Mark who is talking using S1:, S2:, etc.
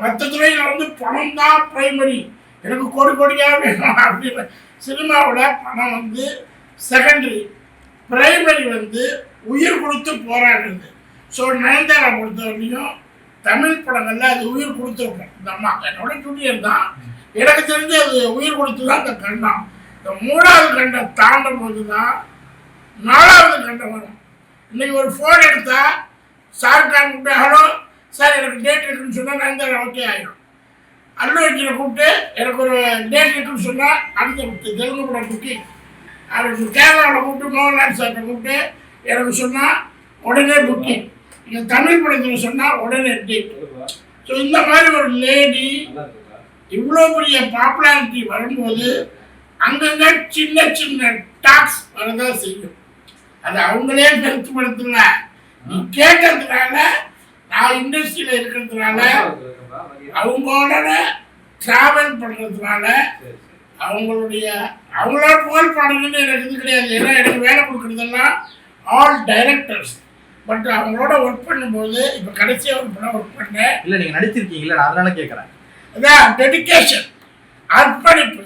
S1: மற்ற துறையில் வந்து பணம் தான் பிரைமரி, எனக்கு கோடி கோடியாக வேணும் அப்படின்னு. சினிமாவில் பணம் வந்து செகண்டரி, பிரைமரி வந்து உயிர் கொடுத்து போராடுறது. ஸோ நயன்தாரா பொறுத்தவரையும் தமிழ் படங்களில் அது உயிர் கொடுத்துருக்கோம். இந்த அம்மா என்னோட ஜூனியர் தான், எனக்கு தெரிஞ்சு அது உயிர் கொடுத்து தான் இந்த கண்டம். இந்த 3வது கண்டம் தாண்டும் போது தான் 4வது கண்டம் வரும். இன்னைக்கு ஒரு ஃபோன் எடுத்தா ஷாருக்கான் கூப்பிட்டு ஹலோ சார் எனக்கு டேட் இருக்குன்னு சொன்னால் நயன்தாரா ஓகே ஆகிடும். அல்லு அர்ஜுனை கூப்பிட்டு எனக்கு ஒரு டேட் இருக்குன்னு சொன்னால் அடுத்த தெலுங்கு படம் புக்கிங். அவருக்கு கேரளாவில் கூப்பிட்டு மோகன்லால் சார்கிட்ட கூப்பிட்டு எனக்கு சொன்னால் உடனே புக்கிங். இங்கே தமிழ் படத்தில் சொன்னால் உடனே டேட். ஸோ இந்த மாதிரி ஒரு லேடி இவ்வளோ பெரிய பாப்புலாரிட்டி வரும்போது அங்கங்கே சின்ன சின்ன டாக்ஸ் வரதான் செய்யும். அது அவங்களே பெருத்துப்படுத்தல, நீ கேட்டதுனால, நான் இண்டஸ்ட்ரியில் இருக்கிறதுனால, அவங்களோட ட்ராவல் பண்ணுறதுனால, அவங்களோட புகழ் பாடணும்னு எனக்கு இது கிடையாது. ஏன்னா எனக்கு வேலை கொடுக்குறதெல்லாம் ஆல் டைரக்டர்ஸ். பட் அவங்களோட ஒர்க் பண்ணும்போது இப்போ கடைசியாக ஒரு படம் ஒர்க் பண்ணேன்.
S2: இல்லை நீங்கள் நடிச்சிருக்கீங்களா, நான் அதனால கேட்குறேன்.
S1: அதான் டெடிக்கேஷன், அர்ப்பணிப்பு.